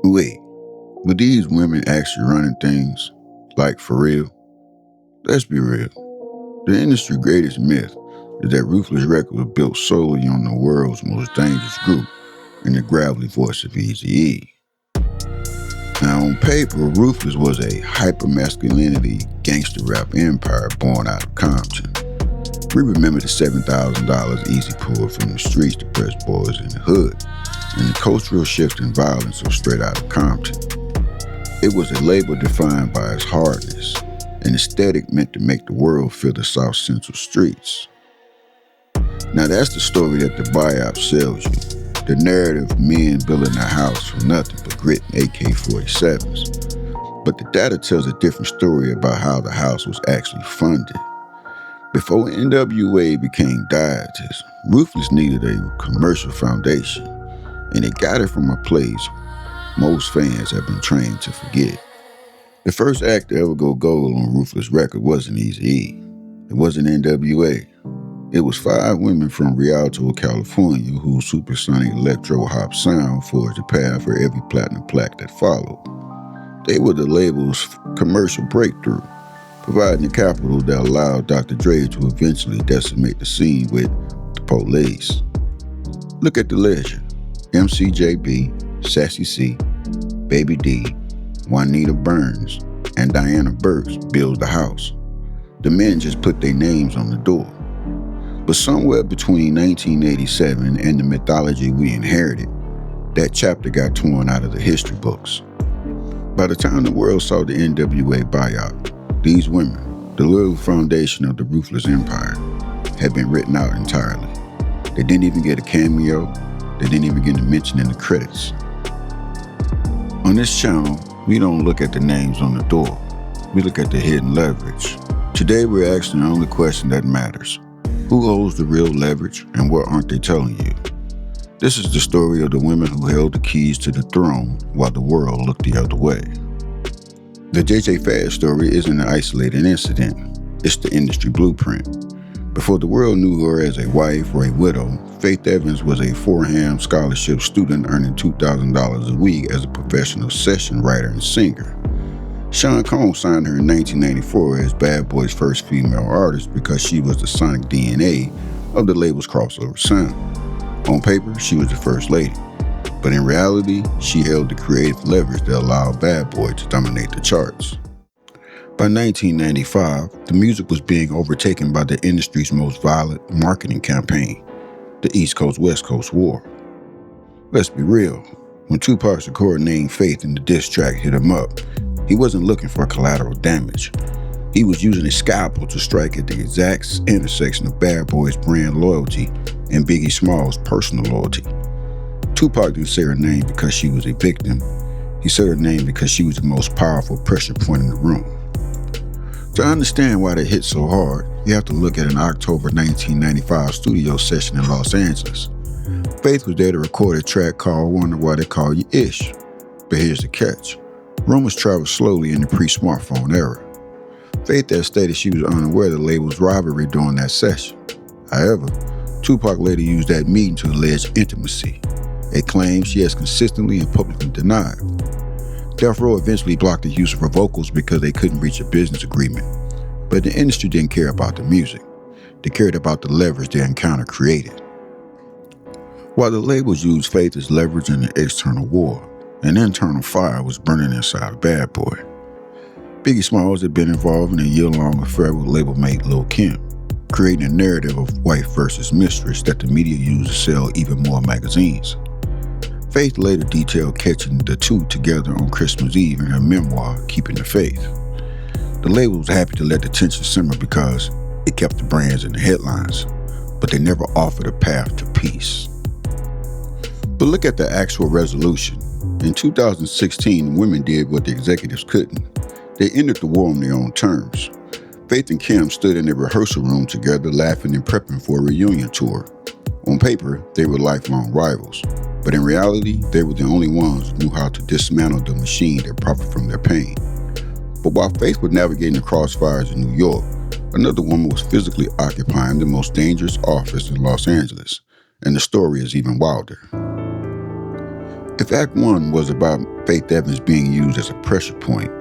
Wait, were these women actually running things? Like, for real? Let's be real. The industry's greatest myth is that Ruthless Records was built solely on the world's most dangerous group and the gravelly voice of eazy-e. Now, on paper, Ruthless was a hyper-masculinity gangster rap empire born out of Compton. We remember the $7,000 Easy pulled from the streets to press boys in the hood, and the cultural shift and violence of Straight Outta Compton. It was a label defined by its hardness, an aesthetic meant to make the world feel the South Central streets. Now that's the story that the biop sells you. The narrative of men building a house from nothing but grit and AK-47s. But the data tells a different story about how the house was actually funded. Before N.W.A became dietitian, Ruthless needed a commercial foundation, and it got it from a place most fans have been trained to forget. The first act to ever go gold on Ruthless record wasn't eazy-e. It wasn't N.W.A. It was 5 women from Rialto, California, whose supersonic electro-hop sound forged the path for every platinum plaque that followed. They were the label's commercial breakthrough, providing the capital that allowed Dr. Dre to eventually decimate the scene with the police. Look at the legend. MCJB, Sassy C, Baby D, Juanita Burns, and Diana Burks built the house. The men just put their names on the door. But somewhere between 1987 and the mythology we inherited, that chapter got torn out of the history books. By the time the world saw the N.W.A buyout, these women, the little foundation of the Ruthless empire, had been written out entirely. They didn't even get a cameo. They didn't even get a mention in the credits. On this channel, we don't look at the names on the door. We look at the hidden leverage. Today, we're asking the only question that matters. Who holds the real leverage, and what aren't they telling you? This is the story of the women who held the keys to the throne while the world looked the other way. The JJ Fad story isn't an isolated incident. It's the industry blueprint. Before the world knew her as a wife or a widow, Faith Evans was a Fordham scholarship student earning $2,000 a week as a professional session writer and singer. Sean Combs signed her in 1994 as Bad Boy's first female artist because she was the sonic DNA of the label's crossover sound. On paper, she was the first lady, but in reality, she held the creative leverage that allowed Bad Boy to dominate the charts. By 1995, the music was being overtaken by the industry's most violent marketing campaign, the East Coast-West Coast War. Let's be real, when Tupac's record named Faith in the diss track hit him up, he wasn't looking for collateral damage. He was using a scalpel to strike at the exact intersection of Bad Boy's brand loyalty and Biggie Small's personal loyalty. Tupac didn't say her name because she was a victim. He said her name because she was the most powerful pressure point in the room. To understand why they hit so hard, you have to look at an October 1995 studio session in Los Angeles. Faith was there to record a track called Wonder Why They Call You Ish. But here's the catch. Rumors traveled slowly in the pre-smartphone era. Faith had stated she was unaware of the label's rivalry during that session. However, Tupac later used that meeting to allege intimacy, a claim she has consistently and publicly denied. Death Row eventually blocked the use of her vocals because they couldn't reach a business agreement. But the industry didn't care about the music. They cared about the leverage their encounter created. While the labels used Faith as leverage in the external war, an internal fire was burning inside of Bad Boy. Biggie Smalls had been involved in a year-long affair with label mate Lil' Kim, creating a narrative of wife versus mistress that the media used to sell even more magazines. Faith later detailed catching the two together on Christmas Eve in her memoir, Keeping the Faith. The label was happy to let the tension simmer because it kept the brands in the headlines, but they never offered a path to peace. But look at the actual resolution. In 2016, women did what the executives couldn't. They ended the war on their own terms. Faith and Kim stood in a rehearsal room together laughing and prepping for a reunion tour. On paper, they were lifelong rivals, but in reality, they were the only ones who knew how to dismantle the machine that profited from their pain. But while Faith was navigating the crossfires in New York, another woman was physically occupying the most dangerous office in Los Angeles, and the story is even wilder. If Act 1 was about Faith Evans being used as a pressure point,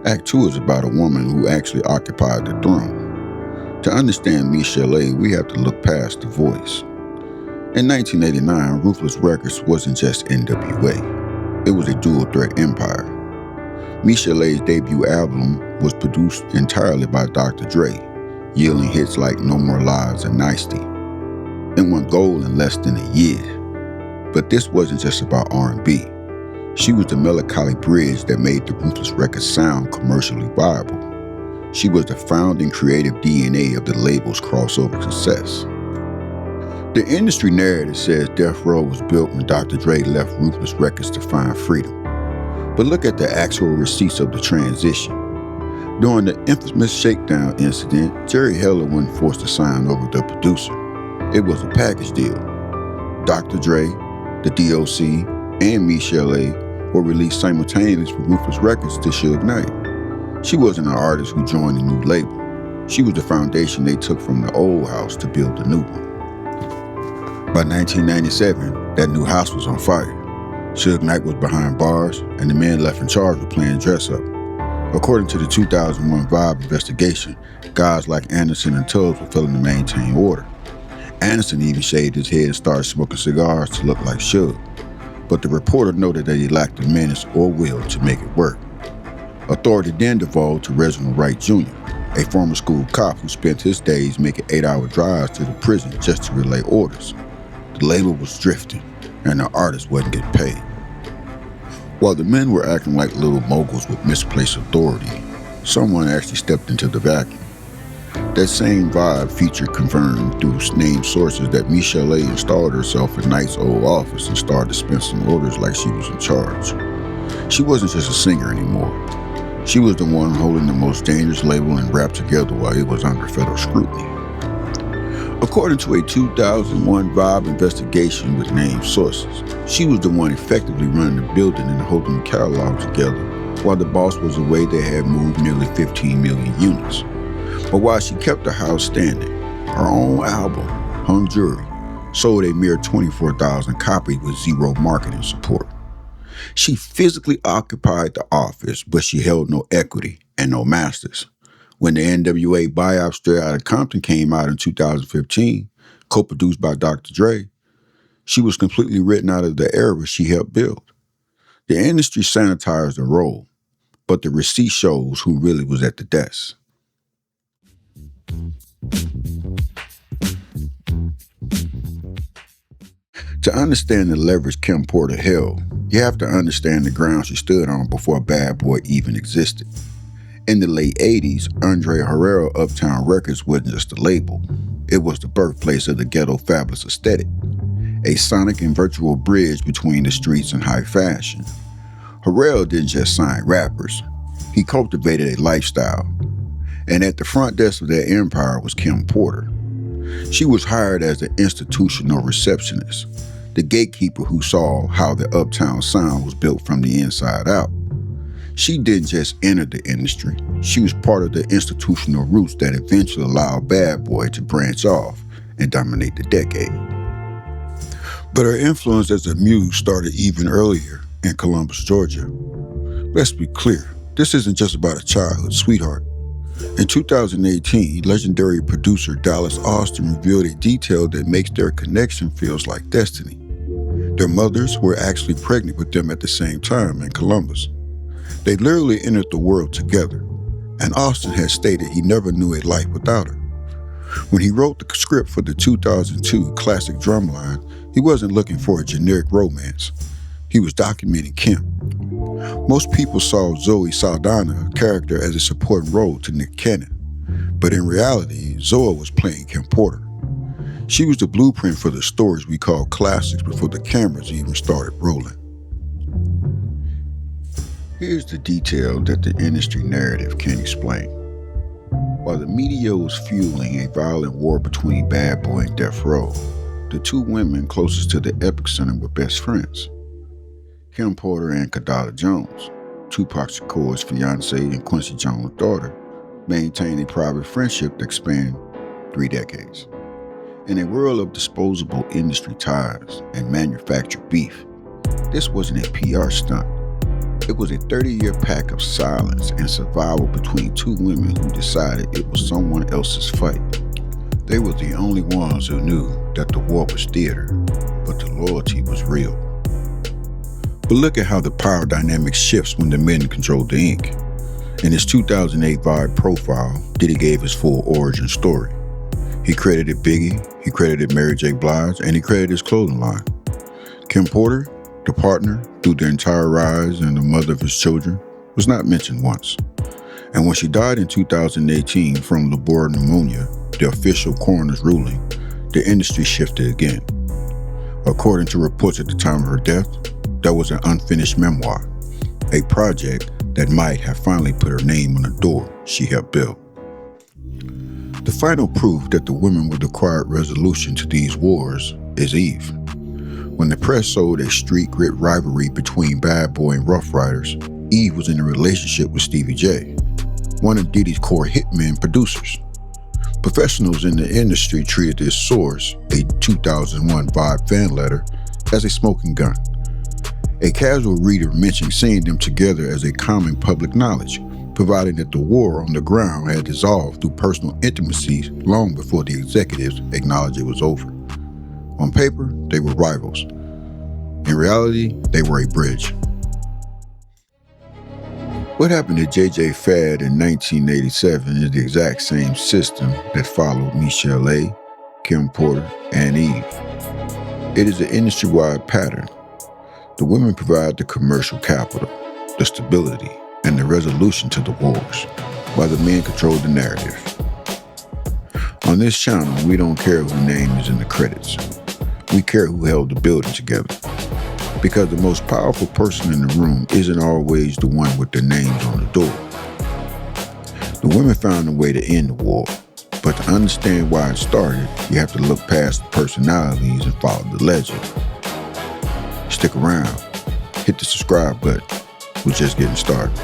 Act 2 is about a woman who actually occupied the throne. To understand Michel'le, we have to look past the voice. In 1989, Ruthless Records wasn't just N.W.A. It was a dual-threat empire. Michel'le's debut album was produced entirely by Dr. Dre, yielding hits like No More Lies and Nicety. It won gold in less than a year. But this wasn't just about R&B. She was the melancholy bridge that made the Ruthless Records sound commercially viable. She was the founding creative DNA of the label's crossover success. The industry narrative says Death Row was built when Dr. Dre left Ruthless Records to find freedom. But look at the actual receipts of the transition. During the infamous Shakedown incident, Jerry Heller wasn't forced to sign over the producer. It was a package deal. Dr. Dre, the DOC, and Michel'le were released simultaneously from Ruthless Records to Suge Knight. She wasn't an artist who joined a new label. She was the foundation they took from the old house to build the new one. By 1997, that new house was on fire. Suge Knight was behind bars, and the men left in charge were playing dress-up. According to the 2001 Vibe investigation, guys like Anderson and Tubbs were failing to maintain order. Anderson even shaved his head and started smoking cigars to look like Suge. But the reporter noted that he lacked the menace or will to make it work. Authority then devolved to Reginald Wright Jr., a former school cop who spent his days making 8-hour drives to the prison just to relay orders. The label was drifting, and the artists wasn't getting paid. While the men were acting like little moguls with misplaced authority, someone actually stepped into the vacuum. That same vibe feature confirmed through named sources that Michel'le installed herself in Knight's old office and started dispensing orders like she was in charge. She wasn't just a singer anymore. She was the one holding the most dangerous label in rap together while it was under federal scrutiny. According to a 2001 Vibe investigation with named sources, she was the one effectively running the building and holding the catalog together. While the boss was away, they had moved nearly 15 million units. But while she kept the house standing, her own album, Hung Jury, sold a mere 24,000 copies with zero marketing support. She physically occupied the office, but she held no equity and no masters. When the N.W.A. buyout Straight Outta Compton came out in 2015, co-produced by Dr. Dre, she was completely written out of the era she helped build. The industry sanitized the role, but the receipt shows who really was at the desk. To understand the leverage Kim Porter held, you have to understand the ground she stood on before Bad Boy even existed. In the late 80s, Andre Harrell Uptown Records wasn't just a label. It was the birthplace of the ghetto fabulous aesthetic, a sonic and virtual bridge between the streets and high fashion. Harrell didn't just sign rappers. He cultivated a lifestyle. And at the front desk of that empire was Kim Porter. She was hired as the institutional receptionist, the gatekeeper who saw how the Uptown sound was built from the inside out. She didn't just enter the industry, she was part of the institutional roots that eventually allowed Bad Boy to branch off and dominate the decade. But her influence as a muse started even earlier in Columbus, Georgia. Let's be clear, this isn't just about a childhood sweetheart. In 2018, legendary producer Dallas Austin revealed a detail that makes their connection feels like destiny. Their mothers were actually pregnant with them at the same time in Columbus. They literally entered the world together, and Austin had stated he never knew a life without her. When he wrote the script for the 2002 classic Drumline, he wasn't looking for a generic romance. He was documenting Kim. Most people saw Zoe Saldana character as a supporting role to Nick Cannon, but in reality, Zoe was playing Kim Porter. She was the blueprint for the stories we call classics before the cameras even started rolling. Here's the detail that the industry narrative can't explain. While the media was fueling a violent war between Bad Boy and Death Row, the two women closest to the epicenter were best friends. Kim Porter and Kadala Jones, Tupac Shakur's fiancée and Quincy Jones' daughter, maintained a private friendship that spanned 3 decades. In a world of disposable industry ties and manufactured beef, This wasn't a PR stunt. It was a 30-year pact of silence and survival between two women who decided it was someone else's fight. They were the only ones who knew that the war was theater, but the loyalty was real. But look at how the power dynamic shifts when the men control the ink. In his 2008 Vibe profile, Diddy gave his full origin story. He credited Biggie, he credited Mary J. Blige, and he credited his clothing line. Kim Porter, the partner through the entire rise and the mother of his children, was not mentioned once. And when she died in 2018 from labor pneumonia, the official coroner's ruling, the industry shifted again. According to reports at the time of her death, that was an unfinished memoir, a project that might have finally put her name on the door she helped build. The final proof that the women were the quiet resolution to these wars is Eve. When the press sold a street grit rivalry between Bad Boy and Ruff Ryders, Eve was in a relationship with Stevie J, one of Diddy's core hitman producers. Professionals in the industry treated this source, a 2001 Vibe fan letter, as a smoking gun. A casual reader mentioned seeing them together as a common public knowledge, providing that the war on the ground had dissolved through personal intimacies long before the executives acknowledged it was over. On paper, they were rivals. In reality, they were a bridge. What happened to J.J. Fad in 1987 is the exact same system that followed Michel'le, Kim Porter, and Eve. It is an industry-wide pattern. The women provide the commercial capital, the stability, and the resolution to the wars, while the men control the narrative. On this channel, we don't care whose name is in the credits. We care who held the building together. Because the most powerful person in the room isn't always the one with their names on the door. The women found a way to end the war, but to understand why it started, you have to look past the personalities and follow the legend. Stick around, hit the subscribe button. We're just getting started.